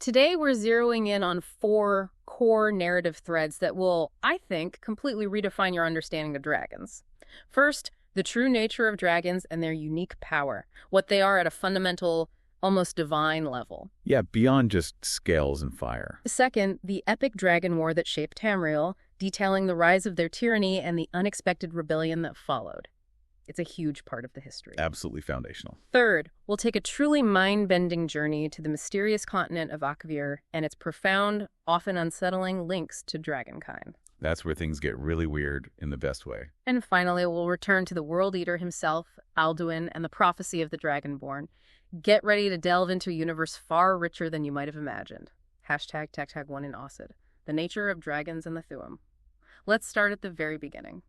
Today, we're zeroing in on 4 core narrative threads that will, I think, completely redefine your understanding of dragons. First, the true nature of dragons and their unique power, what they are at a fundamental, almost divine level. Yeah, beyond just scales and fire. Second, the epic dragon war that shaped Tamriel, detailing the rise of their tyranny and the unexpected rebellion that followed. It's a huge part of the history. Absolutely foundational. Third, we'll take a truly mind-bending journey to the mysterious continent of AKAVIR and its profound, often unsettling links to dragonkind. That's where things get really weird in the best way. And finally, we'll return to the World Eater himself, Alduin, and the prophecy of the Dragonborn. Get ready to delve into a universe far richer than you might have imagined. #1 in Ossid. The nature of dragons and the Thu'um. Let's start at the very beginning.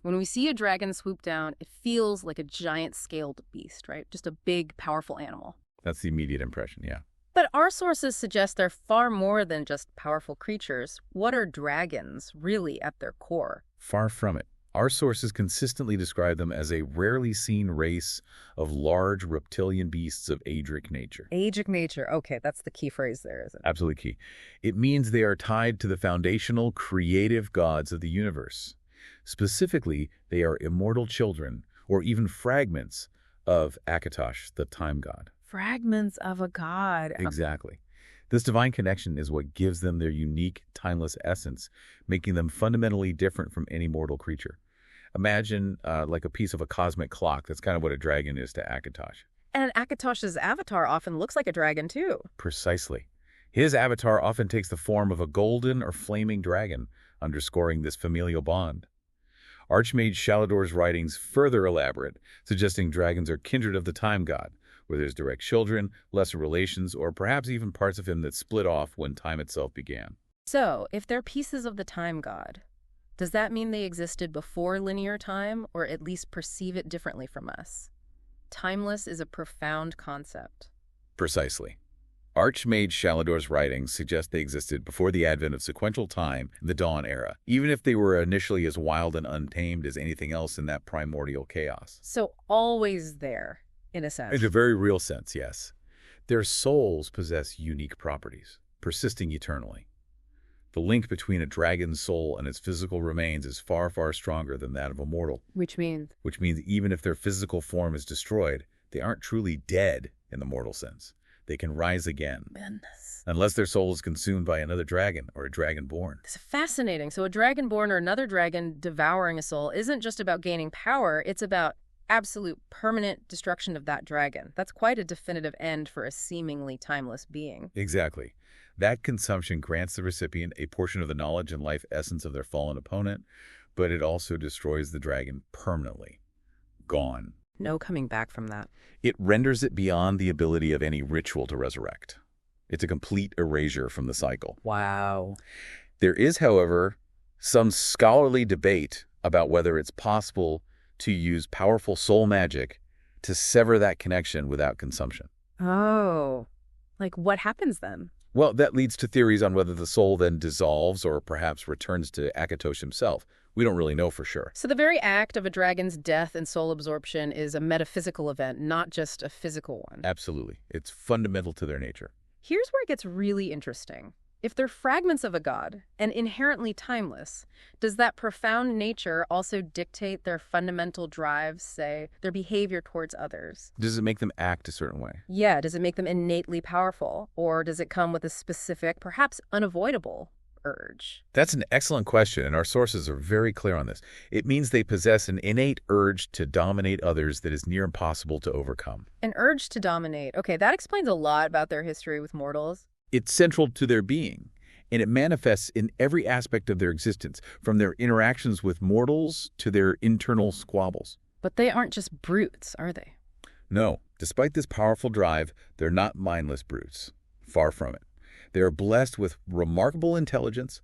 When we see a dragon swoop down, it feels like a giant scaled beast, right? Just a big, powerful animal. That's the immediate impression, yeah. But our sources suggest they're far more than just powerful creatures. What are dragons really at their core? Far from it. Our sources consistently describe them as a rarely seen race of large reptilian beasts of agic nature. Agic nature. Okay, that's the key phrase there, isn't it? Absolutely key. It means they are tied to the foundational creative gods of the universe. Specifically, they are immortal children, or even fragments of Akatosh, the time god. Fragments of a god. Exactly. This divine connection is what gives them their unique, timeless essence, making them fundamentally different from any mortal creature. Imagine like a piece of a cosmic clock. That's kind of what a dragon is to Akatosh. And Akatosh's avatar often looks like a dragon, too. Precisely. His avatar often takes the form of a golden or flaming dragon, underscoring this familial bond. Archmage Shalador's writings further elaborate, suggesting dragons are kindred of the time god, where there's direct children, lesser relations, or perhaps even parts of him that split off when time itself began. So, if they're pieces of the time god, does that mean they existed before linear time, or at least perceive it differently from us? Timeless is a profound concept. Precisely. Archmage Shalador's writings suggest they existed before the advent of sequential time in the Dawn era, even if they were initially as wild and untamed as anything else in that primordial chaos. So always there, in a sense. In a very real sense, yes. Their souls possess unique properties, persisting eternally. The link between a dragon's soul and its physical remains is far, far stronger than that of a mortal. Which means even if their physical form is destroyed, they aren't truly dead in the mortal sense. They can rise again. Goodness. Unless their soul is consumed by another dragon or a dragonborn. It's fascinating. So a dragonborn or another dragon devouring a soul isn't just about gaining power, it's about absolute permanent destruction of that dragon. That's quite a definitive end for a seemingly timeless being. Exactly. That consumption grants the recipient a portion of the knowledge and life essence of their fallen opponent, but it also destroys the dragon permanently. Gone. No coming back from that. It renders it beyond the ability of any ritual to resurrect. It's a complete erasure from the cycle. Wow. There is, however, some scholarly debate about whether it's possible to use powerful soul magic to sever that connection without consumption. Oh, like what happens then? Well, that leads to theories on whether the soul then dissolves or perhaps returns to Akatosh himself. We don't really know for sure. So the very act of a dragon's death and soul absorption is a metaphysical event, not just a physical one. Absolutely. It's fundamental to their nature. Here's where it gets really interesting. If they're fragments of a god and inherently timeless, does that profound nature also dictate their fundamental drives, say, their behavior towards others? Does it make them act a certain way? Yeah, does it make them innately powerful? Or does it come with a specific, perhaps unavoidable, urge? That's an excellent question, and our sources are very clear on this. It means they possess an innate urge to dominate others that is near impossible to overcome. An urge to dominate. Okay, that explains a lot about their history with mortals. It's central to their being, and it manifests in every aspect of their existence, from their interactions with mortals to their internal squabbles. But they aren't just brutes, are they? No, despite this powerful drive, they're not mindless brutes. Far from it. They are blessed with remarkable intelligence,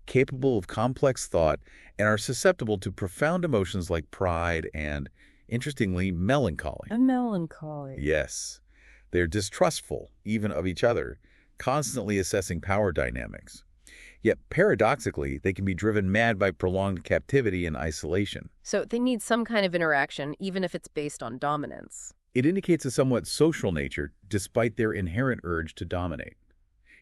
capable of complex thought, and are susceptible to profound emotions like pride and, interestingly, melancholy. A melancholy. Yes. They're distrustful, even of each other, constantly assessing power dynamics. Yet, paradoxically, they can be driven mad by prolonged captivity and isolation. So they need some kind of interaction, even if it's based on dominance. It indicates a somewhat social nature, despite their inherent urge to dominate.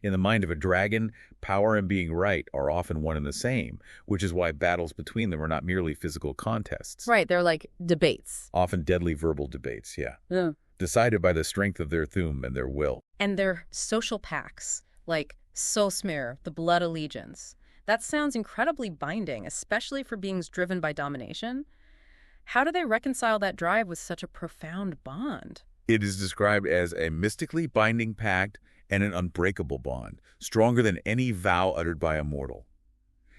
In the mind of a dragon, power and being right are often one and the same, which is why battles between them are not merely physical contests. Right, they're like debates. Often deadly verbal debates, yeah. Yeah. Decided by the strength of their Thu'um and their will. And their social pacts, like Sosmir, the blood allegiance. That sounds incredibly binding, especially for beings driven by domination. How do they reconcile that drive with such a profound bond? It is described as a mystically binding pact and an unbreakable bond, stronger than any vow uttered by a mortal.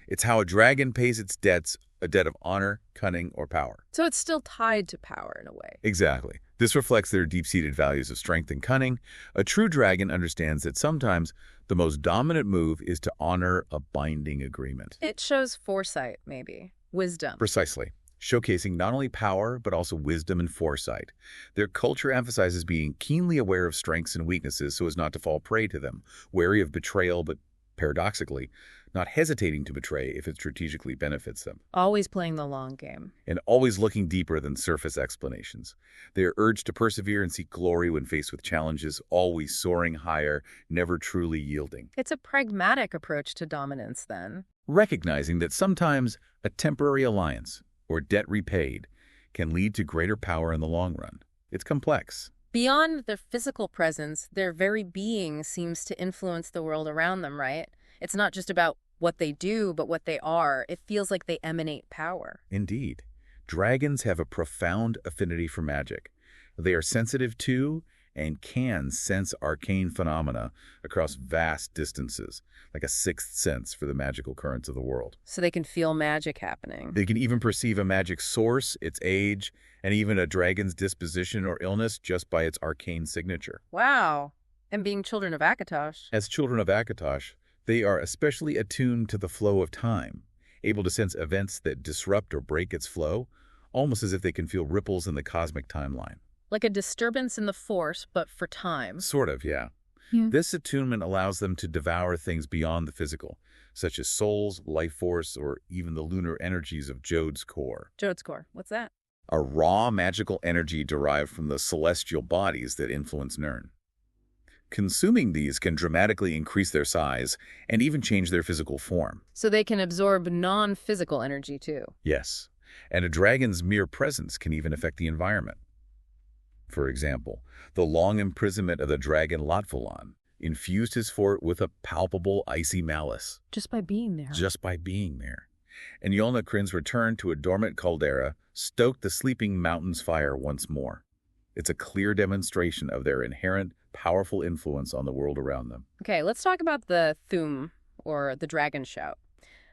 It's how a dragon pays its debts, a debt of honor, cunning, or power. So it's still tied to power in a way. Exactly. This reflects their deep-seated values of strength and cunning. A true dragon understands that sometimes the most dominant move is to honor a binding agreement. It shows foresight, maybe. Wisdom. Precisely. Showcasing not only power, but also wisdom and foresight. Their culture emphasizes being keenly aware of strengths and weaknesses so as not to fall prey to them, wary of betrayal, but paradoxically, not hesitating to betray if it strategically benefits them. Always playing the long game. And always looking deeper than surface explanations. They are urged to persevere and seek glory when faced with challenges, always soaring higher, never truly yielding. It's a pragmatic approach to dominance, then. Recognizing that sometimes a temporary alliance, or debt repaid, can lead to greater power in the long run. It's complex. Beyond their physical presence, their very being seems to influence the world around them, right? It's not just about what they do, but what they are. It feels like they emanate power. Indeed. Dragons have a profound affinity for magic. They are sensitive to and can sense arcane phenomena across vast distances, like a sixth sense for the magical currents of the world. So they can feel magic happening. They can even perceive a magic source, its age, and even a dragon's disposition or illness just by its arcane signature. Wow. And being children of Akatosh. As children of Akatosh, they are especially attuned to the flow of time, able to sense events that disrupt or break its flow, almost as if they can feel ripples in the cosmic timeline. Like a disturbance in the force, but for time. Sort of, yeah. This attunement allows them to devour things beyond the physical, such as souls, life force, or even the lunar energies of Jode's core. Jode's core. What's that? A raw magical energy derived from the celestial bodies that influence Nirn. Consuming these can dramatically increase their size and even change their physical form. So they can absorb non-physical energy, too. Yes, and a dragon's mere presence can even affect the environment. For example, the long imprisonment of the dragon Lotfulan infused his fort with a palpable icy malice. Just by being there. Just by being there. And Yolnahkrin's return to a dormant caldera stoked the sleeping mountain's fire once more. It's a clear demonstration of their inherent, powerful influence on the world around them. Okay, let's talk about the Thu'um, or the dragon shout.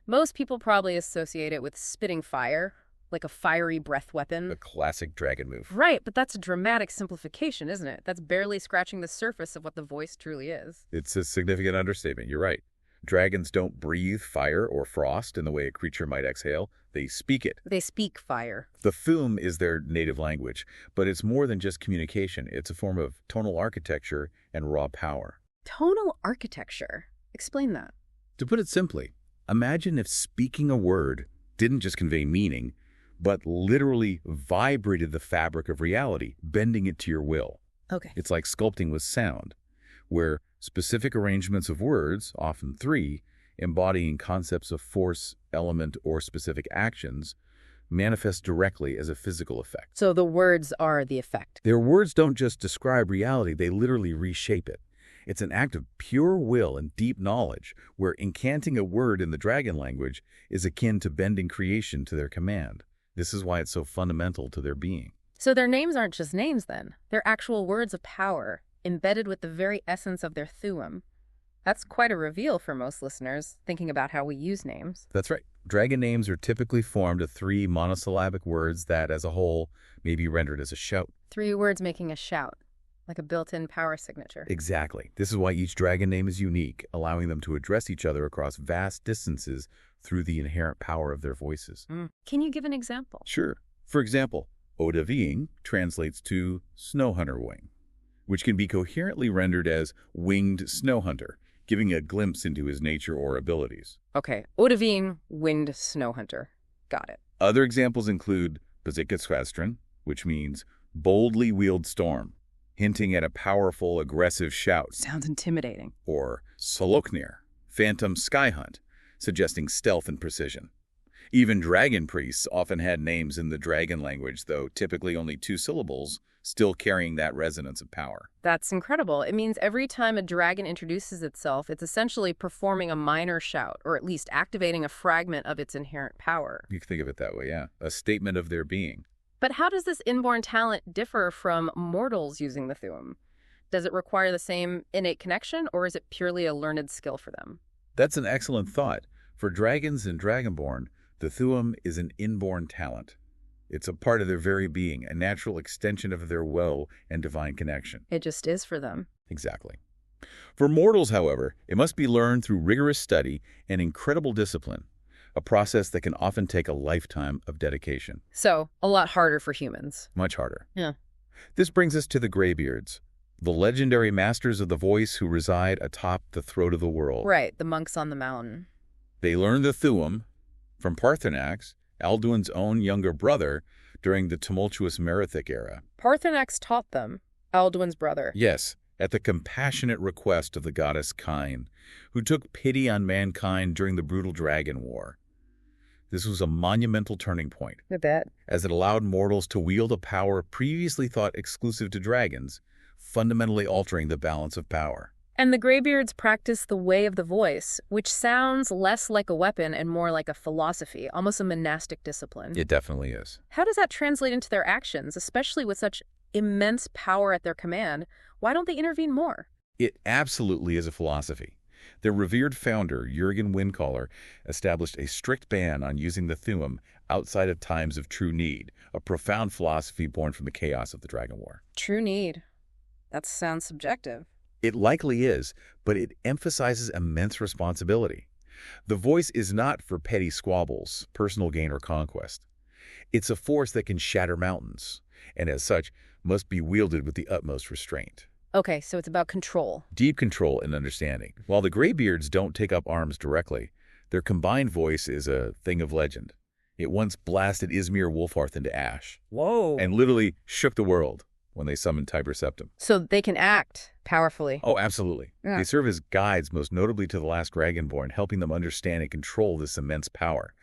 Most people probably associate it with spitting fire, like a fiery breath weapon. A classic dragon move. Right, but that's a dramatic simplification, isn't it? That's barely scratching the surface of what the voice truly is. It's a significant understatement, you're right. Dragons don't breathe fire or frost in the way a creature might exhale. They speak it. They speak fire. The Thu'um is their native language, but it's more than just communication. It's a form of tonal architecture and raw power. Tonal architecture. Explain that. To put it simply, imagine if speaking a word didn't just convey meaning, but literally vibrated the fabric of reality, bending it to your will. Okay. It's like sculpting with sound, where specific arrangements of words, often 3, embodying concepts of force, element, or specific actions, manifest directly as a physical effect. So the words are the effect. Their words don't just describe reality, they literally reshape it. It's an act of pure will and deep knowledge, where incanting a word in the dragon language is akin to bending creation to their command. This is why it's so fundamental to their being. So their names aren't just names, then. They're actual words of power, embedded with the very essence of their Thu'um. That's quite a reveal for most listeners, thinking about how we use names. That's right. Dragon names are typically formed of 3 monosyllabic words that, as a whole, may be rendered as a shout. 3 words making a shout, like a built-in power signature. Exactly. This is why each dragon name is unique, allowing them to address each other across vast distances through the inherent power of their voices. Can you give an example? Sure. For example, Odaving translates to snow hunter wing, which can be coherently rendered as winged snow hunter, giving a glimpse into his nature or abilities. Okay, Odaving, winged snow hunter. Got it. Other examples include Bazikasquastran, which means boldly wield storm, hinting at a powerful, aggressive shout. Sounds intimidating. Or Soloknir, phantom sky hunt, suggesting stealth and precision. Even dragon priests often had names in the dragon language, though typically only 2 syllables, still carrying that resonance of power. That's incredible. It means every time a dragon introduces itself, it's essentially performing a minor shout, or at least activating a fragment of its inherent power. You can think of it that way, yeah. A statement of their being. But how does this inborn talent differ from mortals using the Thu'um? Does it require the same innate connection, or is it purely a learned skill for them? That's an excellent thought. For dragons and Dragonborn, the Thu'um is an inborn talent. It's a part of their very being, a natural extension of their will and divine connection. It just is for them. Exactly. For mortals, however, it must be learned through rigorous study and incredible discipline, a process that can often take a lifetime of dedication. So, a lot harder for humans. Much harder. Yeah. This brings us to the Greybeards, the legendary masters of the voice who reside atop the throat of the world. Right, the monks on the mountain. They learned the Thu'um from Paarthurnax, Alduin's own younger brother, during the tumultuous Merithic era. Paarthurnax taught them, Alduin's brother. Yes, at the compassionate request of the goddess Kine, who took pity on mankind during the brutal Dragon War. This was a monumental turning point, I bet. as it allowed mortals to wield a power previously thought exclusive to dragons, fundamentally altering the balance of power. And the Greybeards practice the way of the voice, which sounds less like a weapon and more like a philosophy, almost a monastic discipline. It definitely is. How does that translate into their actions, especially with such immense power at their command? Why don't they intervene more? It absolutely is a philosophy. Their revered founder, Jurgen Windcaller, established a strict ban on using the Thu'um outside of times of true need, a profound philosophy born from the chaos of the Dragon War. True need. That sounds subjective. It likely is, but it emphasizes immense responsibility. The voice is not for petty squabbles, personal gain, or conquest. It's a force that can shatter mountains, and as such, must be wielded with the utmost restraint. Okay, so it's about control. Deep control and understanding. While the Greybeards don't take up arms directly, their combined voice is a thing of legend. It once blasted Izmir Wolfarth into ash. Whoa. And literally shook the world when they summoned Tiber Septim. So they can act powerfully. Oh, absolutely. Yeah. They serve as guides, most notably to the last Dragonborn, helping them understand and control this immense power.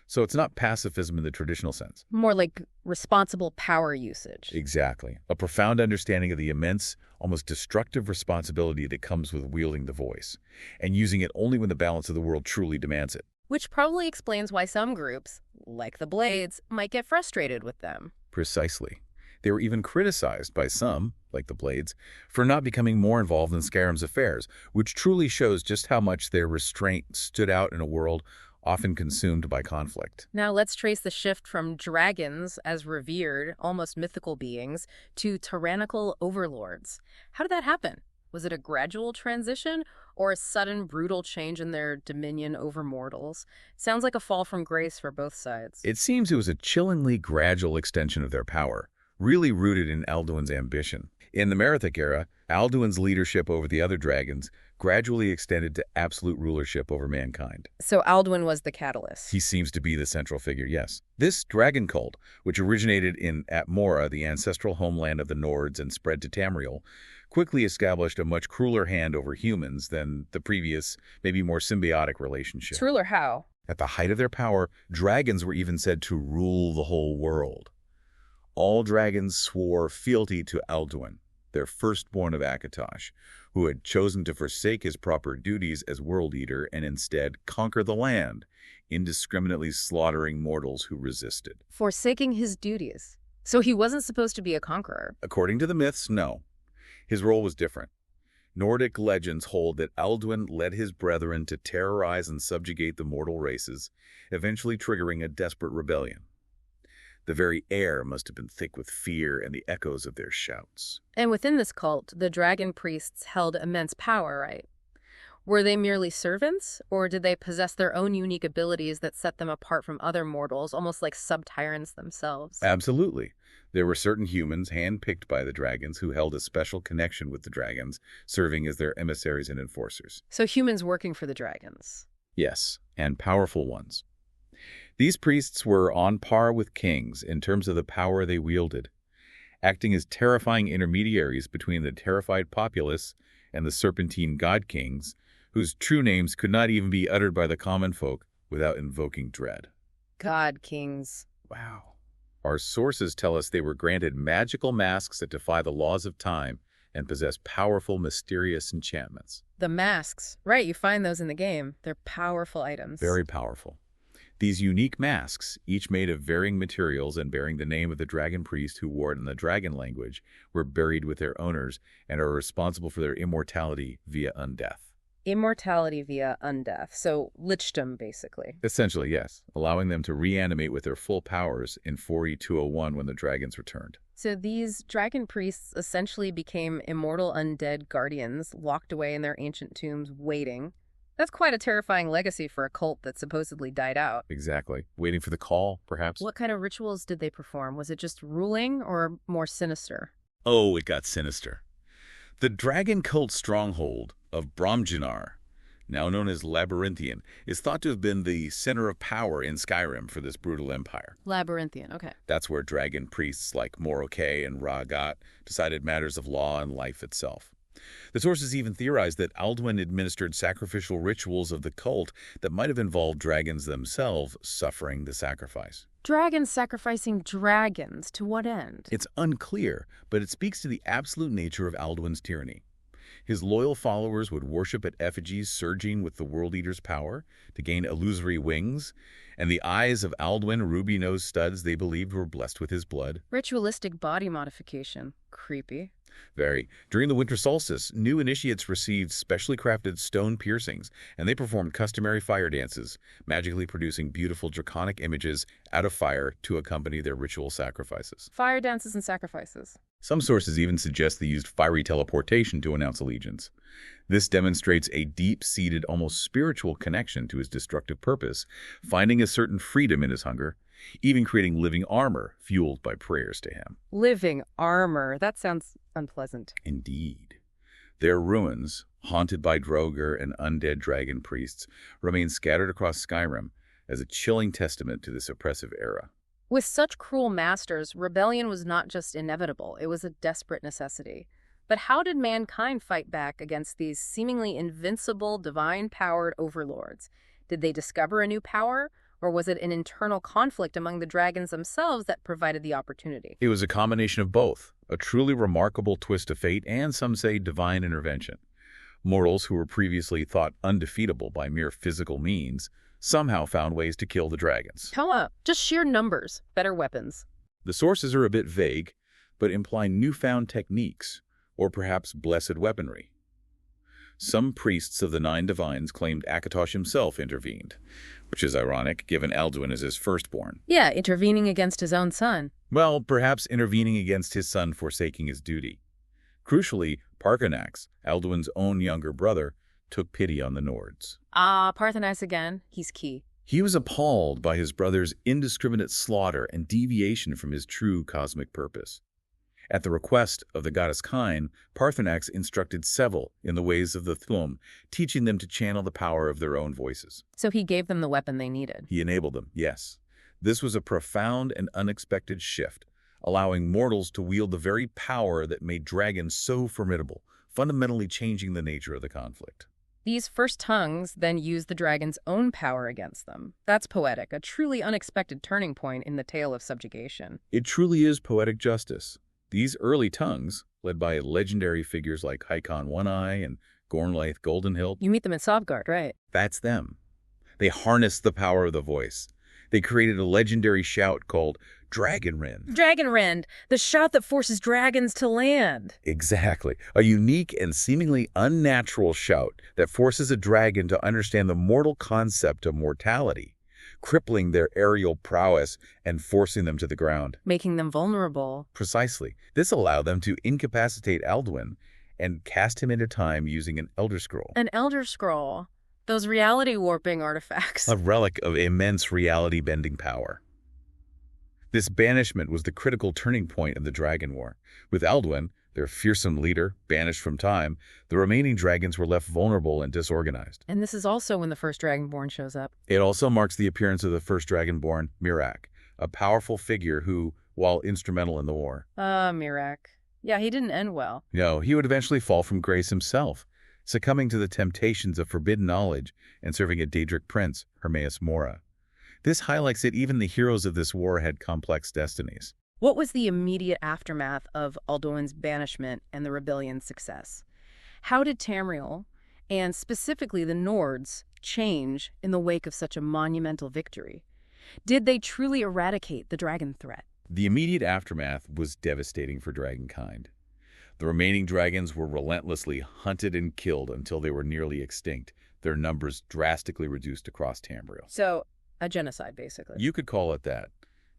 So it's not pacifism in the traditional sense. More like responsible power usage. Exactly. A profound understanding of the immense, almost destructive responsibility that comes with wielding the voice, and using it only when the balance of the world truly demands it. Which probably explains why some groups, like the Blades, might get frustrated with them. Precisely. They were even criticized by some, like the Blades, for not becoming more involved in Skyrim's affairs, which truly shows just how much their restraint stood out in a world often consumed by conflict. Now let's trace the shift from dragons as revered, almost mythical beings, to tyrannical overlords. How did that happen? Was it a gradual transition or a sudden, brutal change in their dominion over mortals? Sounds like a fall from grace for both sides. It seems it was a chillingly gradual extension of their power, really rooted in Alduin's ambition. In the Merithic era, Alduin's leadership over the other dragons gradually extended to absolute rulership over mankind. So Alduin was the catalyst. He seems to be the central figure, yes. This dragon cult, which originated in Atmora, the ancestral homeland of the Nords, and spread to Tamriel, quickly established a much crueler hand over humans than the previous, maybe more symbiotic relationship. It's ruler how? At the height of their power, dragons were even said to rule the whole world. All dragons swore fealty to Alduin, their firstborn of Akatosh, who had chosen to forsake his proper duties as world eater and instead conquer the land, indiscriminately slaughtering mortals who resisted. Forsaking his duties. So he wasn't supposed to be a conqueror. According to the myths, no. His role was different. Nordic legends hold that Alduin led his brethren to terrorize and subjugate the mortal races, eventually triggering a desperate rebellion. The very air must have been thick with fear and the echoes of their shouts. And within this cult, the dragon priests held immense power, right? Were they merely servants, or did they possess their own unique abilities that set them apart from other mortals, almost like sub-tyrants themselves? Absolutely. There were certain humans handpicked by the dragons who held a special connection with the dragons, serving as their emissaries and enforcers. So humans working for the dragons. Yes, and powerful ones. These priests were on par with kings in terms of the power they wielded. acting as terrifying intermediaries between the terrified populace and the serpentine god-kings, whose true names could not even be uttered by the common folk without invoking dread. God kings. Wow. Our sources tell us they were granted magical masks that defy the laws of time and possess powerful, mysterious enchantments. The masks. Right, you find those in the game. They're powerful items. Very powerful. These unique masks, each made of varying materials and bearing the name of the dragon priest who wore it in the dragon language, were buried with their owners and are responsible for their immortality via undeath. Immortality via undeath. So, lichdom, basically. Essentially, yes, allowing them to reanimate with their full powers in 4E201 when the dragons returned. So these dragon priests essentially became immortal undead guardians, locked away in their ancient tombs, waiting. That's quite a terrifying legacy for a cult that supposedly died out. Exactly. Waiting for the call, perhaps? What kind of rituals did they perform? Was it just ruling or more sinister? Oh, it got sinister. The dragon cult stronghold of Bromjanar, now known as Labyrinthian, is thought to have been the center of power in Skyrim for this brutal empire. Labyrinthian, okay. That's where dragon priests like Miraak and Ragat decided matters of law and life itself. The sources even theorized that Alduin administered sacrificial rituals of the cult that might have involved dragons themselves suffering the sacrifice. Dragons sacrificing dragons, to what end? It's unclear, but it speaks to the absolute nature of Alduin's tyranny. His loyal followers would worship at effigies surging with the World Eater's power to gain illusory wings, and the eyes of Alduin ruby-nosed studs they believed were blessed with his blood. Ritualistic body modification. Creepy. Very. During the winter solstice, new initiates received specially crafted stone piercings, and they performed customary fire dances, magically producing beautiful draconic images out of fire to accompany their ritual sacrifices. Fire dances and sacrifices. Some sources even suggest they used fiery teleportation to announce allegiance. This demonstrates a deep-seated, almost spiritual connection to his destructive purpose, finding a certain freedom in his hunger, even creating living armor fueled by prayers to him. Living armor. That sounds unpleasant. Indeed. Their ruins, haunted by Droger and undead dragon priests, remain scattered across Skyrim as a chilling testament to this oppressive era. With such cruel masters, rebellion was not just inevitable, it was a desperate necessity. But how did mankind fight back against these seemingly invincible, divine-powered overlords? Did they discover a new power? Or was it an internal conflict among the dragons themselves that provided the opportunity? It was a combination of both, a truly remarkable twist of fate and, some say, divine intervention. Mortals who were previously thought undefeatable by mere physical means somehow found ways to kill the dragons. Just sheer numbers, better weapons. The sources are a bit vague, but imply newfound techniques, or perhaps blessed weaponry. Some priests of the Nine Divines claimed Akatosh himself intervened, which is ironic, given Alduin is his firstborn. Yeah, intervening against his own son. Well, perhaps intervening against his son forsaking his duty. Crucially, Parthenax, Alduin's own younger brother, took pity on the Nords. Parthenax again. He's key. He was appalled by his brother's indiscriminate slaughter and deviation from his true cosmic purpose. At the request of the goddess Kine, Parthenax instructed several in the ways of the Thu'um, teaching them to channel the power of their own voices. So he gave them the weapon they needed. He enabled them, yes. This was a profound and unexpected shift, allowing mortals to wield the very power that made dragons so formidable, fundamentally changing the nature of the conflict. These first tongues then used the dragon's own power against them. That's poetic, a truly unexpected turning point in the tale of subjugation. It truly is poetic justice. These early tongues, led by legendary figures like Haikon One-Eye and Gormlaith Goldenhilt. You meet them in Sovgard, right? That's them. They harnessed the power of the voice. They created a legendary shout called Dragonrend. Dragonrend, the shout that forces dragons to land. Exactly. A unique and seemingly unnatural shout that forces a dragon to understand the mortal concept of mortality, crippling their aerial prowess and forcing them to the ground. Making them vulnerable. Precisely. This allowed them to incapacitate Alduin and cast him into time using an Elder Scroll. An Elder Scroll. Those reality warping artifacts. A relic of immense reality-bending power. This banishment was the critical turning point of the Dragon War. With Alduin, their fearsome leader, banished from time, the remaining dragons were left vulnerable and disorganized. And this is also when the First Dragonborn shows up. It also marks the appearance of the First Dragonborn, Miraak, a powerful figure who, while instrumental in the war. Miraak. Yeah, he didn't end well. No, he would eventually fall from grace himself, succumbing to the temptations of forbidden knowledge and serving a Daedric prince, Hermaeus Mora. This highlights that even the heroes of this war had complex destinies. What was the immediate aftermath of Alduin's banishment and the rebellion's success? How did Tamriel, and specifically the Nords, change in the wake of such a monumental victory? Did they truly eradicate the dragon threat? The immediate aftermath was devastating for dragonkind. The remaining dragons were relentlessly hunted and killed until they were nearly extinct, their numbers drastically reduced across Tamriel. So, a genocide, basically. You could call it that.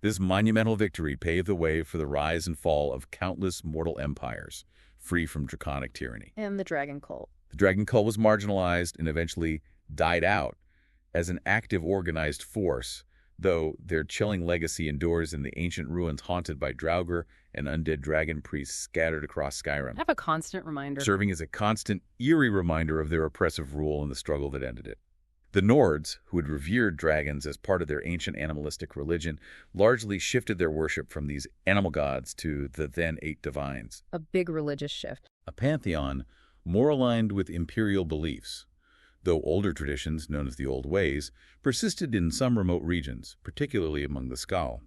This monumental victory paved the way for the rise and fall of countless mortal empires, free from draconic tyranny. And the dragon cult. The dragon cult was marginalized and eventually died out as an active organized force, though their chilling legacy endures in the ancient ruins haunted by Draugr and undead dragon priests scattered across Skyrim, I have a constant reminder. serving as a constant, eerie reminder of their oppressive rule and the struggle that ended it. The Nords, who had revered dragons as part of their ancient animalistic religion, largely shifted their worship from these animal gods to the then 8 divines. A big religious shift. A pantheon more aligned with imperial beliefs, though older traditions, known as the Old Ways, persisted in some remote regions, particularly among the Skal.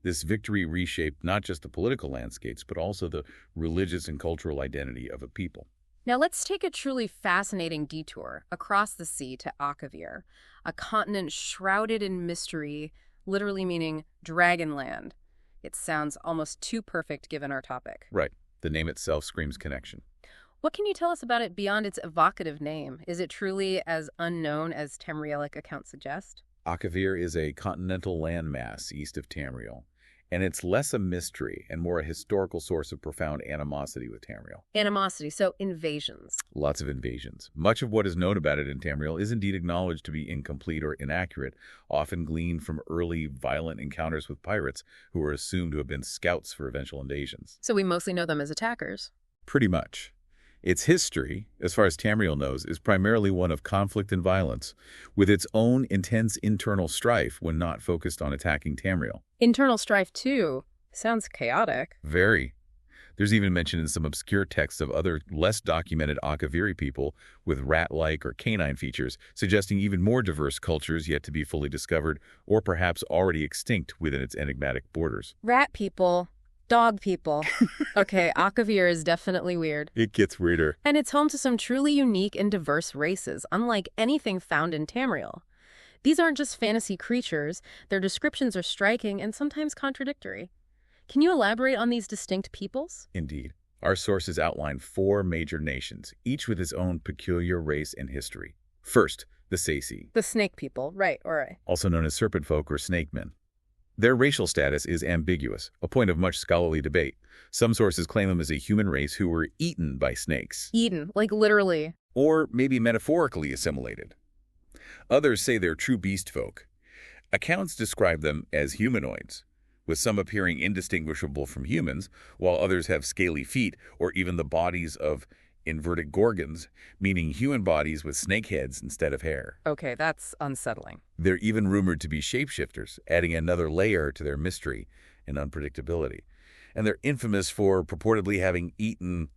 This victory reshaped not just the political landscapes, but also the religious and cultural identity of a people. Now let's take a truly fascinating detour across the sea to AKAVIR, a continent shrouded in mystery, literally meaning Dragonland. It sounds almost too perfect given our topic. Right. The name itself screams connection. What can you tell us about it beyond its evocative name? Is it truly as unknown as Tamrielic accounts suggest? AKAVIR is a continental landmass east of Tamriel, and it's less a mystery and more a historical source of profound animosity with Tamriel. Animosity, so invasions. Lots of invasions. Much of what is known about it in Tamriel is indeed acknowledged to be incomplete or inaccurate, often gleaned from early violent encounters with pirates who were assumed to have been scouts for eventual invasions. So we mostly know them as attackers. Pretty much. Its history, as far as Tamriel knows, is primarily one of conflict and violence, with its own intense internal strife when not focused on attacking Tamriel. Internal strife, too. Sounds chaotic. Very. There's even mention in some obscure texts of other, less documented AKAVIR people with rat-like or canine features, suggesting even more diverse cultures yet to be fully discovered, or perhaps already extinct within its enigmatic borders. Rat people. Dog people. Okay, AKAVIR is definitely weird. It gets weirder. And it's home to some truly unique and diverse races, unlike anything found in Tamriel. These aren't just fantasy creatures. Their descriptions are striking and sometimes contradictory. Can you elaborate on these distinct peoples? Indeed. Our sources outline 4 major nations, each with its own peculiar race and history. First, the Tsaesci, The snake people, right, all right. also known as serpent folk or snake men. Their racial status is ambiguous, a point of much scholarly debate. Some sources claim them as a human race who were eaten by snakes. Eden, like literally. Or maybe metaphorically assimilated. Others say they're true beast folk. Accounts describe them as humanoids, with some appearing indistinguishable from humans, while others have scaly feet or even the bodies of inverted gorgons, meaning human bodies with snake heads instead of hair. Okay, that's unsettling. They're even rumored to be shapeshifters, adding another layer to their mystery and unpredictability. And they're infamous for purportedly having eaten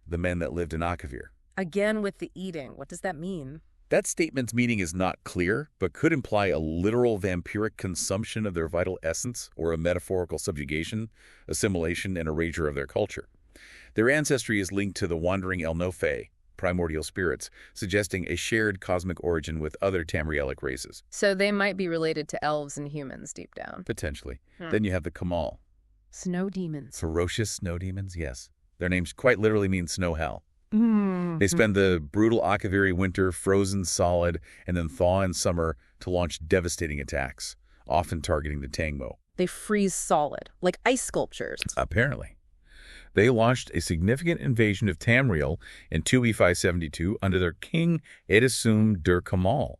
the men that lived in AKAVIR. Again with the eating. What does that mean? That statement's meaning is not clear, but could imply a literal vampiric consumption of their vital essence or a metaphorical subjugation, assimilation, and erasure of their culture. Their ancestry is linked to the wandering El-No-Fae, primordial spirits, suggesting a shared cosmic origin with other Tamrielic races. So they might be related to elves and humans deep down. Potentially. Then you have the Kamal. Snow demons. Ferocious snow demons, yes. Their names quite literally mean snow hell. They spend the brutal AKAVIR winter frozen solid and then thaw in summer to launch devastating attacks, often targeting the Tangmo. They freeze solid, like ice sculptures. Apparently. They launched a significant invasion of Tamriel in 2E572 under their king Edisum Dur Kamal.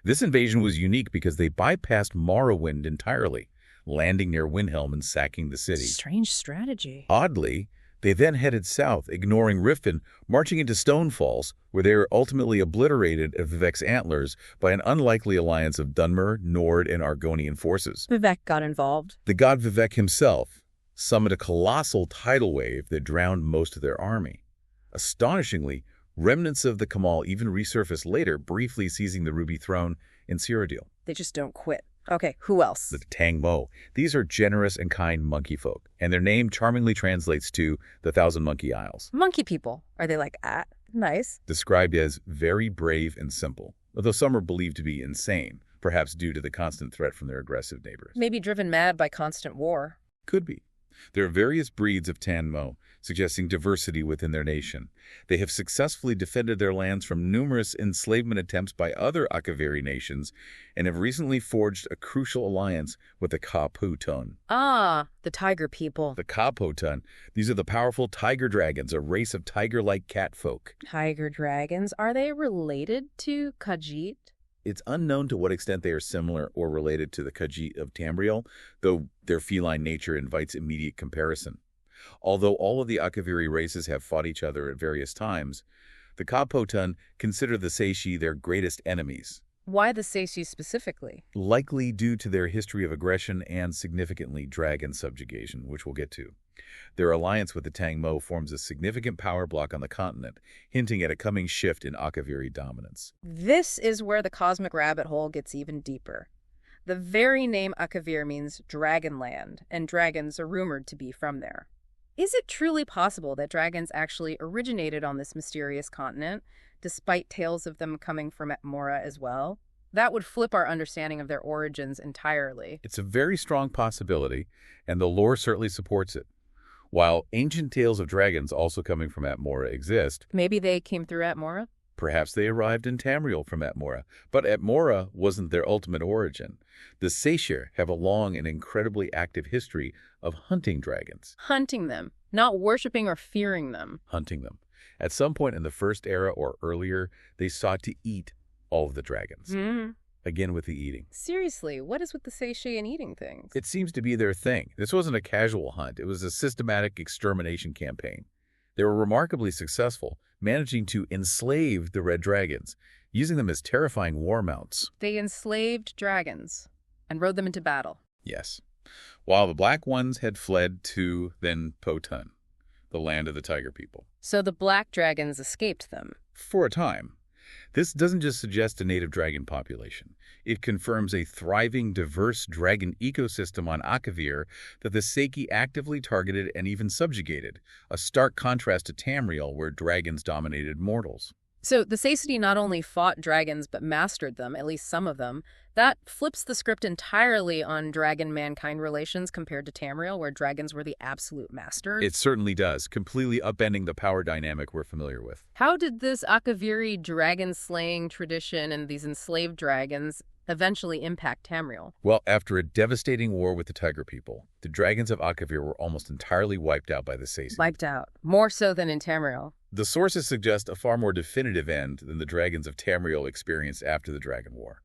This invasion was unique because they bypassed Morrowind entirely, landing near Windhelm and sacking the city. Strange strategy. Oddly, They then headed south, ignoring Riften, marching into Stonefalls, where they were ultimately obliterated at Vivek's antlers by an unlikely alliance of Dunmer, Nord, and Argonian forces. Vivek got involved. The god Vivek himself summoned a colossal tidal wave that drowned most of their army. Astonishingly, remnants of the Kamahl even resurfaced later, briefly seizing the Ruby Throne in Cyrodiil. They just don't quit. Okay, who else? The Tang Mo. These are generous and kind monkey folk, and their name charmingly translates to the Thousand Monkey Isles. Monkey people. Are they like, nice? Described as very brave and simple, although some are believed to be insane, perhaps due to the constant threat from their aggressive neighbors. Maybe driven mad by constant war. Could be. There are various breeds of Tang Mo, suggesting diversity within their nation. They have successfully defended their lands from numerous enslavement attempts by other AKAVIR'S nations and have recently forged a crucial alliance with the Ka-Pu-Tun. Ah, the tiger people. The Ka-Pu-Tun, these are the powerful tiger dragons, a race of tiger-like cat folk. Tiger dragons, are they related to Khajiit? It's unknown to what extent they are similar or related to the Khajiit of Tamriel, though their feline nature invites immediate comparison. Although all of the AKAVIR'S races have fought each other at various times, the Ka-Pu-Tun consider the Tsaesci their greatest enemies. Why the Tsaesci specifically? Likely due to their history of aggression and, significantly, dragon subjugation, which we'll get to. Their alliance with the Tang Mo forms a significant power block on the continent, hinting at a coming shift in AKAVIR'S dominance. This is where the cosmic rabbit hole gets even deeper. The very name AKAVIR means Dragonland, and dragons are rumored to be from there. Is it truly possible that dragons actually originated on this mysterious continent, despite tales of them coming from Atmora as well? That would flip our understanding of their origins entirely. It's a very strong possibility, and the lore certainly supports it. While ancient tales of dragons also coming from Atmora exist, Maybe they came through Atmora? perhaps they arrived in Tamriel from Atmora, but Atmora wasn't their ultimate origin. The Tsaesci have a long and incredibly active history of hunting dragons. Hunting them, not worshipping or fearing them. Hunting them. At some point in the First Era or earlier, they sought to eat all of the dragons. Again with the eating. Seriously, what is with the Tsaesci and eating things? It seems to be their thing. This wasn't a casual hunt. It was a systematic extermination campaign. They were remarkably successful, managing to enslave the red dragons, using them as terrifying war mounts. They enslaved dragons and rode them into battle. Yes. While the black ones had fled to then Potun, the land of the tiger people. So the black dragons escaped them. For a time. This doesn't just suggest a native dragon population. It confirms a thriving, diverse dragon ecosystem on AKAVIR that the Tsaesci actively targeted and even subjugated, a stark contrast to Tamriel, where dragons dominated mortals. So the Tsaesci not only fought dragons but mastered them, at least some of them. That flips the script entirely on dragon-mankind relations compared to Tamriel, where dragons were the absolute masters. It certainly does, completely upending the power dynamic we're familiar with. How did this AKAVIR dragon-slaying tradition and these enslaved dragons eventually impact Tamriel? Well, after a devastating war with the tiger people, the dragons of AKAVIR were almost entirely wiped out by the Tsaesci. Wiped out. More so than in Tamriel. The sources suggest a far more definitive end than the dragons of Tamriel experienced after the Dragon War.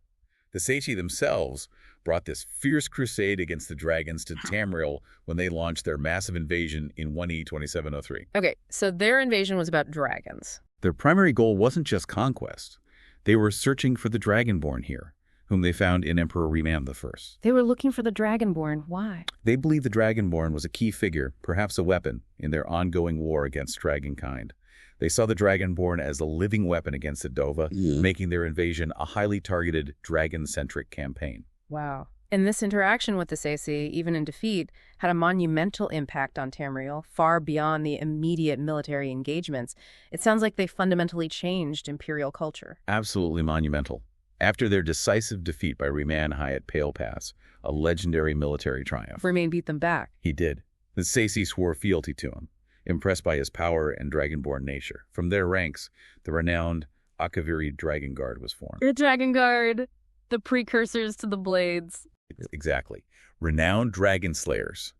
The Tsaesci themselves brought this fierce crusade against the dragons to Tamriel when they launched their massive invasion in 1E 2703. Okay, so their invasion was about dragons. Their primary goal wasn't just conquest. They were searching for the Dragonborn here, whom they found in Emperor Remand I. They were looking for the Dragonborn. Why? They believed the Dragonborn was a key figure, perhaps a weapon, in their ongoing war against dragonkind. They saw the Dragonborn as a living weapon against the Dova, making their invasion a highly targeted, dragon-centric campaign. Wow. And this interaction with the Tsaesci, even in defeat, had a monumental impact on Tamriel, far beyond the immediate military engagements. It sounds like they fundamentally changed imperial culture. Absolutely monumental. After their decisive defeat by Remand I at Pale Pass, a legendary military triumph. Remain beat them back. He did. The Tsaesci swore fealty to him, impressed by his power and dragonborn nature. From their ranks, the renowned AKAVIR Dragon Guard was formed. The Dragon Guard, the precursors to the Blades. Exactly. Renowned dragon slayers,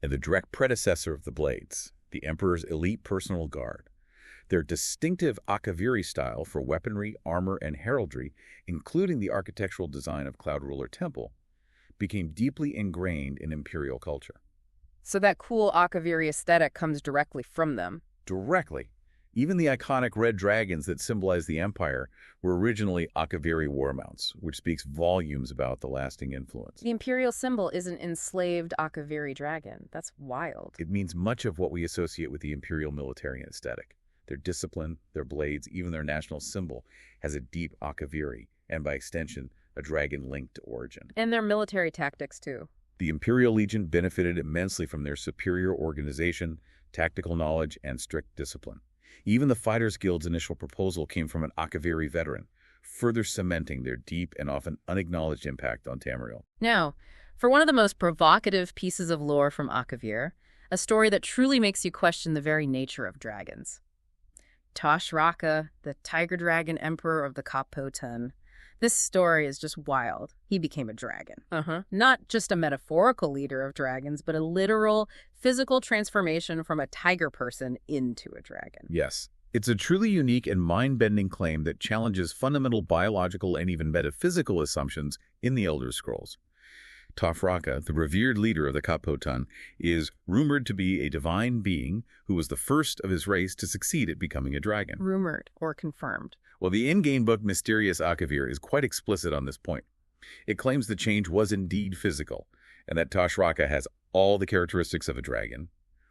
and the direct predecessor of the Blades, the Emperor's elite personal guard. Their distinctive AKAVIR style for weaponry, armor, and heraldry, including the architectural design of Cloud Ruler Temple, became deeply ingrained in imperial culture. So that cool AKAVIR aesthetic comes directly from them. Directly. Even the iconic red dragons that symbolize the Empire were originally AKAVIR war mounts, which speaks volumes about the lasting influence. The imperial symbol is an enslaved AKAVIR dragon. That's wild. It means much of what we associate with the imperial military aesthetic. Their discipline, their blades, even their national symbol has a deep AKAVIR, and by extension, a dragon-linked origin. And their military tactics, too. The Imperial Legion benefited immensely from their superior organization, tactical knowledge, and strict discipline. Even the Fighters Guild's initial proposal came from an AKAVIR veteran, further cementing their deep and often unacknowledged impact on Tamriel. Now, for one of the most provocative pieces of lore from AKAVIR, a story that truly makes you question the very nature of dragons. Tosh Raka, the tiger dragon emperor of the Ka-Po-Tun. This story is just wild. He became a dragon. Not just a metaphorical leader of dragons, but a literal, physical transformation from a tiger person into a dragon. Yes. It's a truly unique and mind-bending claim that challenges fundamental biological and even metaphysical assumptions in the Elder Scrolls. Tosh Raka, the revered leader of the Ka-Po-Tun, is rumored to be a divine being who was the first of his race to succeed at becoming a dragon. Rumored or confirmed? Well, the in-game book Mysterious AKAVIR is quite explicit on this point. It claims the change was indeed physical, and that Tosh Raka has all the characteristics of a dragon,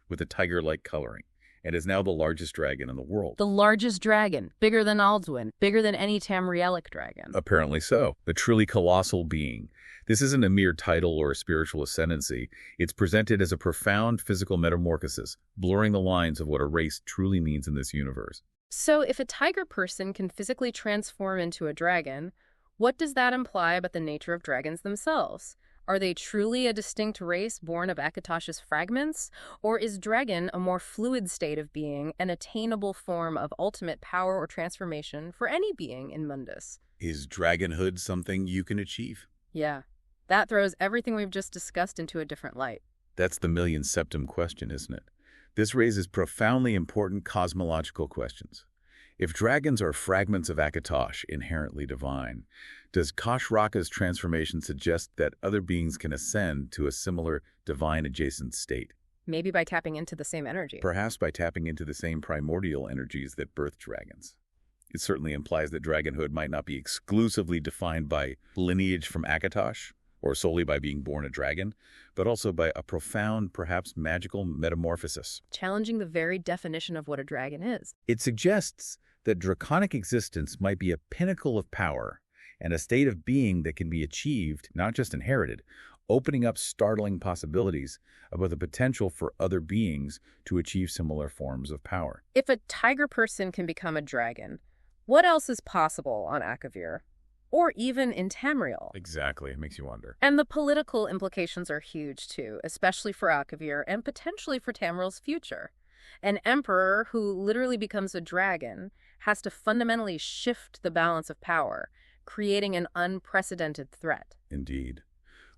with a tiger-like coloring, and is now the largest dragon in the world. The largest dragon, bigger than Alduin, bigger than any Tamrielic dragon. Apparently so. The truly colossal being. This isn't a mere title or a spiritual ascendancy. It's presented as a profound physical metamorphosis, blurring the lines of what a race truly means in this universe. So if a tiger person can physically transform into a dragon, what does that imply about the nature of dragons themselves? Are they truly a distinct race born of Akatosh's fragments? Or is dragon a more fluid state of being, an attainable form of ultimate power or transformation for any being in Mundus? Is dragonhood something you can achieve? Yeah, that throws everything we've just discussed into a different light. That's the million septum question, isn't it? This raises profoundly important cosmological questions. If dragons are fragments of Akatosh, inherently divine, does Tosh Raka's transformation suggest that other beings can ascend to a similar divine-adjacent state? Maybe by tapping into the same energy. Perhaps by tapping into the same primordial energies that birth dragons. It certainly implies that dragonhood might not be exclusively defined by lineage from Akatosh, or solely by being born a dragon, but also by a profound, perhaps magical metamorphosis. Challenging the very definition of what a dragon is. It suggests that draconic existence might be a pinnacle of power and a state of being that can be achieved, not just inherited, opening up startling possibilities about the potential for other beings to achieve similar forms of power. If a tiger person can become a dragon, what else is possible on AKAVIR? Or even in Tamriel? Exactly. It makes you wonder. And the political implications are huge, too, especially for AKAVIR and potentially for Tamriel's future. An emperor who literally becomes a dragon has to fundamentally shift the balance of power, creating an unprecedented threat. Indeed.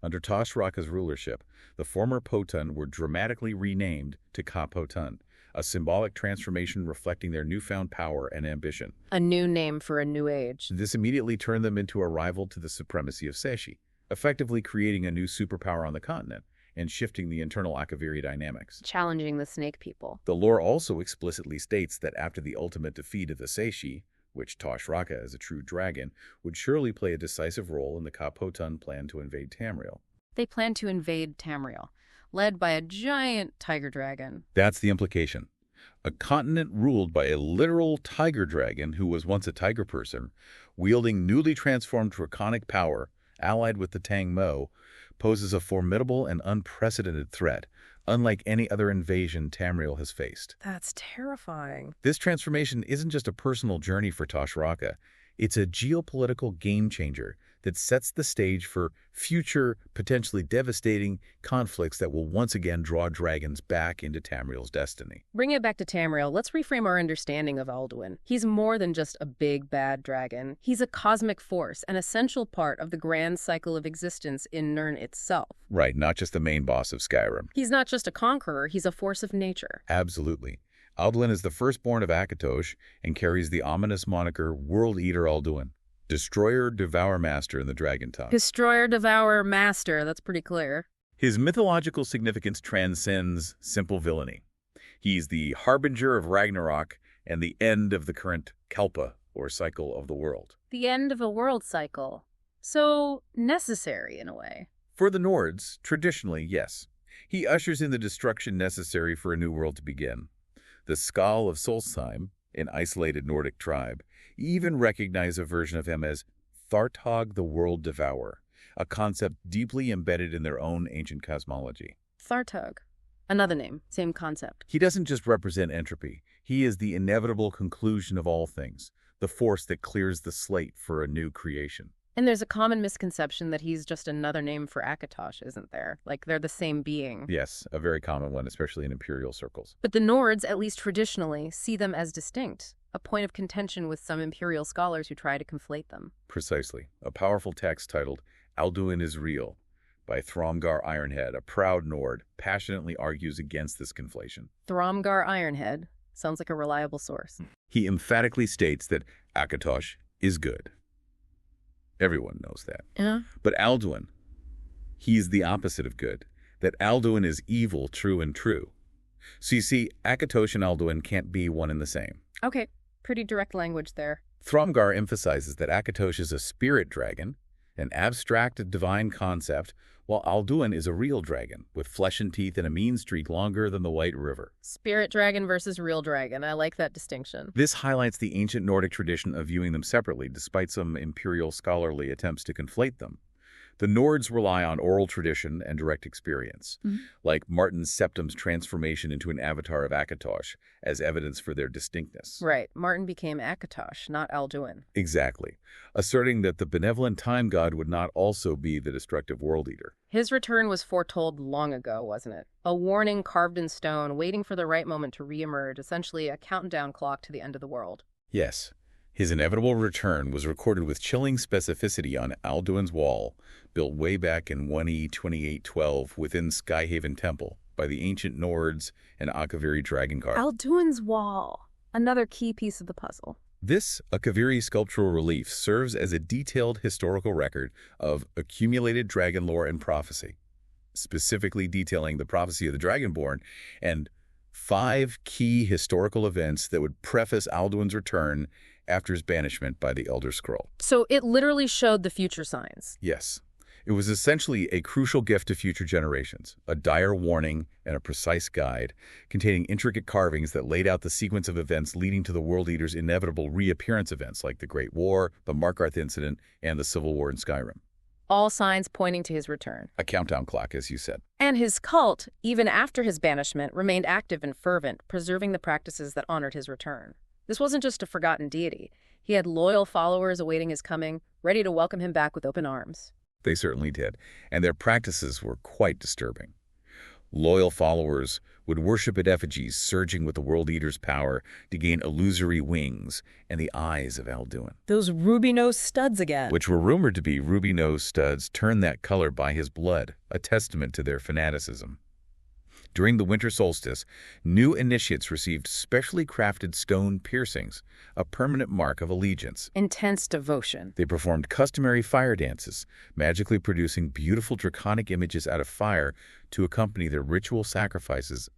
Under Tosh Raka's rulership, the former Potun were dramatically renamed to Ka-Po-Tun, a symbolic transformation reflecting their newfound power and ambition. A new name for a new age. This immediately turned them into a rival to the supremacy of Tsaesci, effectively creating a new superpower on the continent and shifting the internal AKAVIR dynamics. Challenging the snake people. The lore also explicitly states that after the ultimate defeat of the Tsaesci, which Tosh Raka, as a true dragon, would surely play a decisive role in the Ka-Po-Tun plan to invade Tamriel. They plan to invade Tamriel, led by a giant tiger dragon. That's the implication. A continent ruled by a literal tiger dragon who was once a tiger person, wielding newly transformed draconic power, allied with the Tang Mo, poses a formidable and unprecedented threat, unlike any other invasion Tamriel has faced. That's terrifying. This transformation isn't just a personal journey for Tosh Raka. It's a geopolitical game-changer that sets the stage for future, potentially devastating conflicts that will once again draw dragons back into Tamriel's destiny. Bring it back to Tamriel. Let's reframe our understanding of Alduin. He's more than just a big, bad dragon. He's a cosmic force, an essential part of the grand cycle of existence in Nirn itself. Right, not just the main boss of Skyrim. He's not just a conqueror, he's a force of nature. Absolutely. Alduin is the firstborn of Akatosh and carries the ominous moniker World Eater Alduin. Destroyer, Devour Master in the Dragon tongue. Destroyer, Devourer, Master, that's pretty clear. His mythological significance transcends simple villainy. He's the harbinger of Ragnarok and the end of the current kalpa, or cycle of the world. The end of a world cycle. So necessary in a way. For the Nords, traditionally, yes. He ushers in the destruction necessary for a new world to begin. The Skald of Solstheim, an isolated Nordic tribe, even recognize a version of him as Thartog the World Devourer, a concept deeply embedded in their own ancient cosmology. Thartog. Another name, same concept. He doesn't just represent entropy. He is the inevitable conclusion of all things, the force that clears the slate for a new creation. And there's a common misconception that he's just another name for Akatosh, isn't there? Like they're the same being. Yes, a very common one, especially in imperial circles. But the Nords, at least traditionally, see them as distinct, a point of contention with some imperial scholars who try to conflate them. Precisely. A powerful text titled Alduin is Real by Thramgar Ironhead, a proud Nord, passionately argues against this conflation. Thramgar Ironhead sounds like a reliable source. He emphatically states that Akatosh is good. Everyone knows that. Yeah. But Alduin, he's the opposite of good. That Alduin is evil, true and true. So you see, Akatosh and Alduin can't be one and the same. Okay, pretty direct language there. Thramgar emphasizes that Akatosh is a spirit dragon, an abstract divine concept, while Alduin is a real dragon, with flesh and teeth and a mean streak longer than the White River. Spirit dragon versus real dragon. I like that distinction. This highlights the ancient Nordic tradition of viewing them separately, despite some imperial scholarly attempts to conflate them. The Nords rely on oral tradition and direct experience, like Martin Septim's transformation into an avatar of Akatosh, as evidence for their distinctness. Right. Martin became Akatosh, not Alduin. Exactly, asserting that the benevolent time god would not also be the destructive world eater. His return was foretold long ago, wasn't it? A warning carved in stone, waiting for the right moment to reemerge, essentially a countdown clock to the end of the world. Yes. His inevitable return was recorded with chilling specificity on Alduin's wall, built way back in 1E 2812 within Skyhaven Temple by the ancient Nords and AKAVIR'S dragon carved. Alduin's wall, another key piece of the puzzle. This AKAVIR'S sculptural relief serves as a detailed historical record of accumulated dragon lore and prophecy, specifically detailing the prophecy of the Dragonborn and 5 key historical events that would preface Alduin's return after his banishment by the Elder Scroll. So it literally showed the future signs. Yes. It was essentially a crucial gift to future generations, a dire warning and a precise guide containing intricate carvings that laid out the sequence of events leading to the World Eater's inevitable reappearance events like the Great War, the Markarth Incident, and the Civil War in Skyrim. All signs pointing to his return. A countdown clock, as you said. And his cult, even after his banishment, remained active and fervent, preserving the practices that honored his return. This wasn't just a forgotten deity. He had loyal followers awaiting his coming, ready to welcome him back with open arms. They certainly did, and their practices were quite disturbing. Loyal followers would worship at effigies surging with the World Eater's power to gain illusory wings and the eyes of Alduin. Those ruby-nosed studs again. Which were rumored to be ruby-nosed studs turned that color by his blood, a testament to their fanaticism. During the winter solstice, new initiates received specially crafted stone piercings, a permanent mark of allegiance. Intense devotion. They performed customary fire dances, magically producing beautiful draconic images out of fire to accompany their ritual sacrifices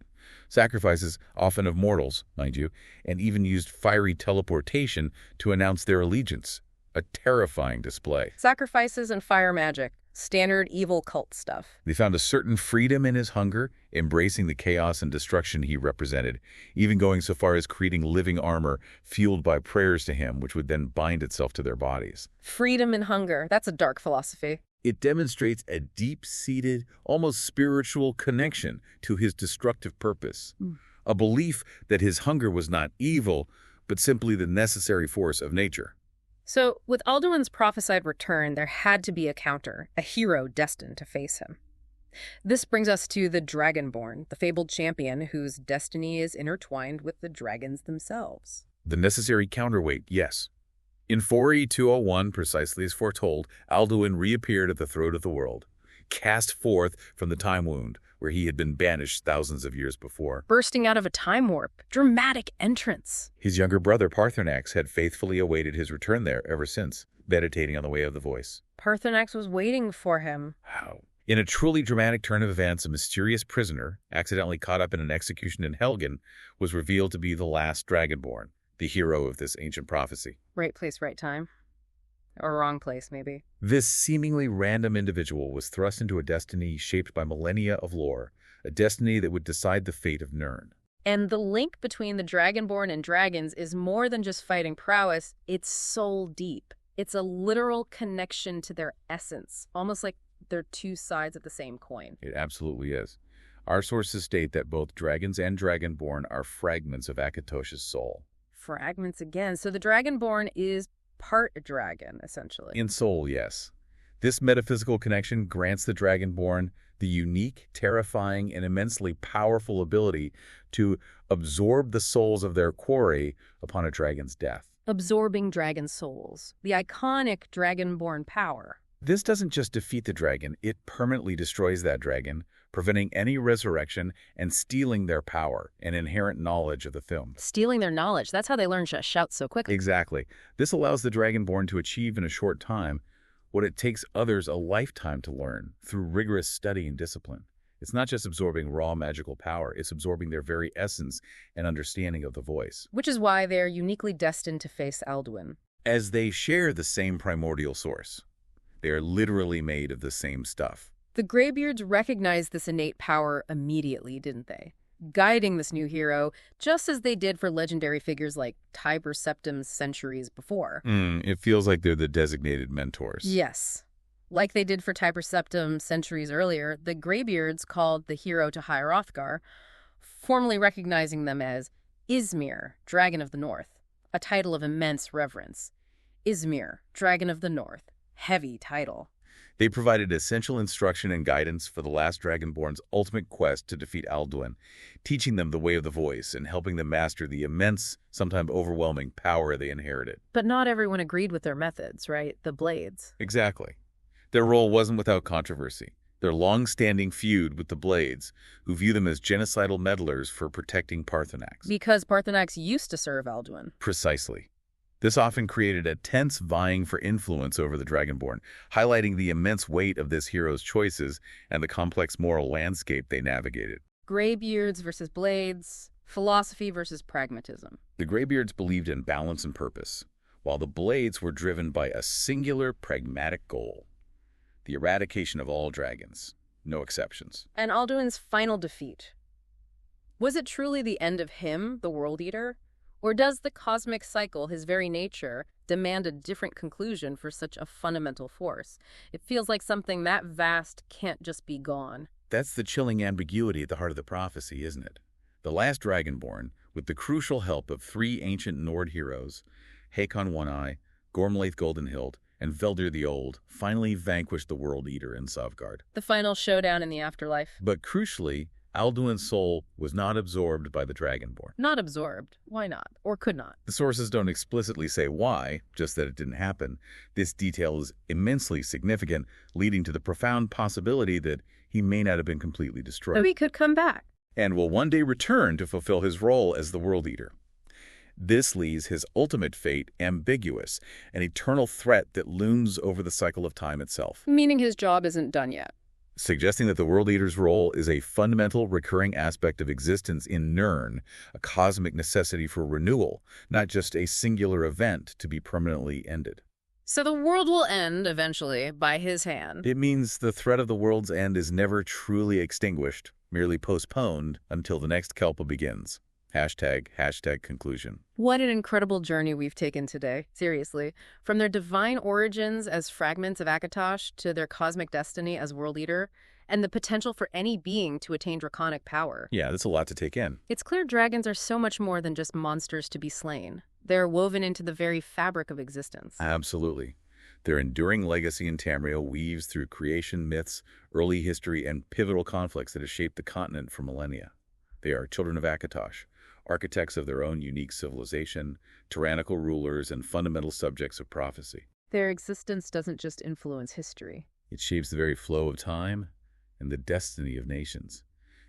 often of mortals, mind you, and even used fiery teleportation to announce their allegiance. A terrifying display. Sacrifices and fire magic. Standard evil cult stuff. They found a certain freedom in his hunger, embracing the chaos and destruction he represented, even going so far as creating living armor fueled by prayers to him, which would then bind itself to their bodies. Freedom and hunger. That's a dark philosophy. It demonstrates a deep-seated, almost spiritual connection to his destructive purpose. A belief that his hunger was not evil, but simply the necessary force of nature. So, with Alduin's prophesied return, there had to be a counter, a hero destined to face him. This brings us to the Dragonborn, the fabled champion whose destiny is intertwined with the dragons themselves. The necessary counterweight, yes. In 4E 201, precisely as foretold, Alduin reappeared at the throat of the world, cast forth from the time wound, where he had been banished thousands of years before. Bursting out of a time warp. Dramatic entrance. His younger brother, Paarthurnax, had faithfully awaited his return there ever since, meditating on the way of the voice. Paarthurnax was waiting for him. How? In a truly dramatic turn of events, a mysterious prisoner, accidentally caught up in an execution in Helgen, was revealed to be the last Dragonborn, the hero of this ancient prophecy. Right place, right time. Or wrong place, maybe. This seemingly random individual was thrust into a destiny shaped by millennia of lore, a destiny that would decide the fate of Nirn. And the link between the Dragonborn and dragons is more than just fighting prowess, it's soul deep. It's a literal connection to their essence, almost like they're two sides of the same coin. It absolutely is. Our sources state that both dragons and Dragonborn are fragments of Akatosh's soul. Fragments again. So the Dragonborn is part dragon, essentially. In soul, yes. This metaphysical connection grants the Dragonborn the unique, terrifying, and immensely powerful ability to absorb the souls of their quarry upon a dragon's death. Absorbing dragon souls. The iconic Dragonborn power. This doesn't just defeat the dragon, it permanently destroys that dragon, preventing any resurrection and stealing their power and inherent knowledge of the Thu'um. Stealing their knowledge. That's how they learn to shout so quickly. Exactly. This allows the Dragonborn to achieve in a short time what it takes others a lifetime to learn through rigorous study and discipline. It's not just absorbing raw magical power, it's absorbing their very essence and understanding of the voice. Which is why they're uniquely destined to face Alduin. As they share the same primordial source, they are literally made of the same stuff. The Greybeards recognized this innate power immediately, didn't they? Guiding this new hero, just as they did for legendary figures like Tiber Septim centuries before. It feels like they're the designated mentors. Yes. Like they did for Tiber Septim centuries earlier, the Greybeards called the hero to Hrothgar, formally recognizing them as Ismir, Dragon of the North, a title of immense reverence. Ismir, Dragon of the North. Heavy title. They provided essential instruction and guidance for the last Dragonborn's ultimate quest to defeat Alduin, teaching them the way of the voice and helping them master the immense, sometimes overwhelming power they inherited. But not everyone agreed with their methods, right? The Blades. Exactly. Their role wasn't without controversy. Their long-standing feud with the Blades, who view them as genocidal meddlers for protecting Parthenax. Because Parthenax used to serve Alduin. Precisely. This often created a tense vying for influence over the Dragonborn, highlighting the immense weight of this hero's choices and the complex moral landscape they navigated. Greybeards versus Blades, philosophy versus pragmatism. The Greybeards believed in balance and purpose, while the Blades were driven by a singular pragmatic goal: the eradication of all dragons, no exceptions. And Alduin's final defeat. Was it truly the end of him, the World Eater? Or does the cosmic cycle, his very nature, demand a different conclusion for such a fundamental force? It feels like something that vast can't just be gone. That's the chilling ambiguity at the heart of the prophecy, isn't it? The last Dragonborn, with the crucial help of three ancient Nord heroes, Hakon One-Eye, Gormlaith Goldenhild, and Veldir the Old, finally vanquished the World Eater in Sovgard. The final showdown in the afterlife. But crucially, Alduin's soul was not absorbed by the Dragonborn. Not absorbed. Why not? Or could not? The sources don't explicitly say why, just that it didn't happen. This detail is immensely significant, leading to the profound possibility that he may not have been completely destroyed. But he could come back. And will one day return to fulfill his role as the World Eater. This leaves his ultimate fate ambiguous, an eternal threat that looms over the cycle of time itself. Meaning his job isn't done yet. Suggesting that the World Eater's role is a fundamental recurring aspect of existence in Nirn, a cosmic necessity for renewal, not just a singular event to be permanently ended. So the world will end, eventually, by his hand. It means the threat of the world's end is never truly extinguished, merely postponed until the next Kelpa begins. #, conclusion. What an incredible journey we've taken today, seriously. From their divine origins as fragments of Akatosh to their cosmic destiny as World Eater, and the potential for any being to attain draconic power. Yeah, that's a lot to take in. It's clear dragons are so much more than just monsters to be slain. They're woven into the very fabric of existence. Absolutely. Their enduring legacy in Tamriel weaves through creation myths, early history, and pivotal conflicts that have shaped the continent for millennia. They are children of Akatosh, architects of their own unique civilization, tyrannical rulers, and fundamental subjects of prophecy. Their existence doesn't just influence history. It shapes the very flow of time and the destiny of nations.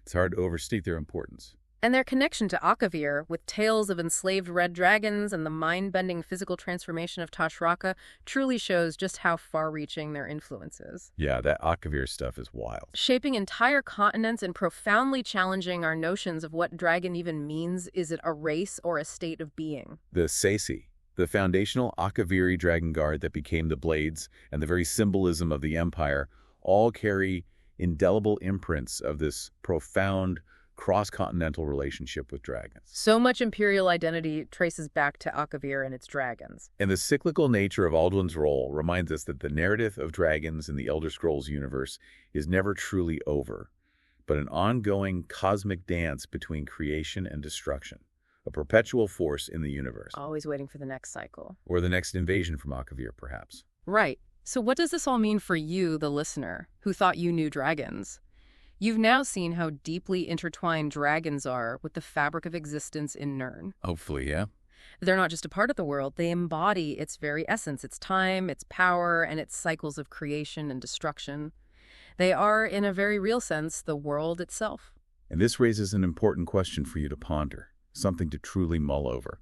It's hard to overstate their importance. And their connection to AKAVIR, with tales of enslaved red dragons and the mind-bending physical transformation of Tosh Raka, truly shows just how far-reaching their influence is. Yeah, that AKAVIR stuff is wild. Shaping entire continents and profoundly challenging our notions of what dragon even means. Is it a race or a state of being? The Tsaesci, the foundational AKAVIR dragon guard that became the blades and the very symbolism of the empire, all carry indelible imprints of this profound cross-continental relationship with dragons. So much imperial identity traces back to AKAVIR and its dragons. And the cyclical nature of Alduin's role reminds us that the narrative of dragons in the Elder Scrolls universe is never truly over, but an ongoing cosmic dance between creation and destruction, a perpetual force in the universe. Always waiting for the next cycle. Or the next invasion from AKAVIR, perhaps. Right. So what does this all mean for you, the listener, who thought you knew dragons? You've now seen how deeply intertwined dragons are with the fabric of existence in Nirn. Hopefully, yeah. They're not just a part of the world, they embody its very essence, its time, its power, and its cycles of creation and destruction. They are, in a very real sense, the world itself. And this raises an important question for you to ponder, something to truly mull over.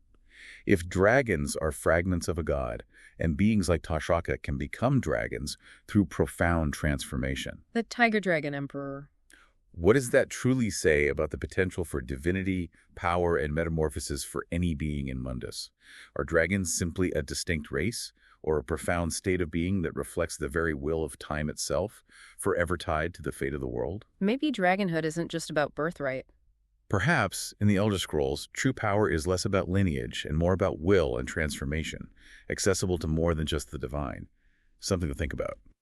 If dragons are fragments of a god, and beings like Tosh Raka can become dragons through profound transformation, The Tiger Dragon Emperor. what does that truly say about the potential for divinity, power, and metamorphosis for any being in Mundus? Are dragons simply a distinct race, or a profound state of being that reflects the very will of time itself, forever tied to the fate of the world? Maybe dragonhood isn't just about birthright. Perhaps, in the Elder Scrolls, true power is less about lineage and more about will and transformation, accessible to more than just the divine. Something to think about.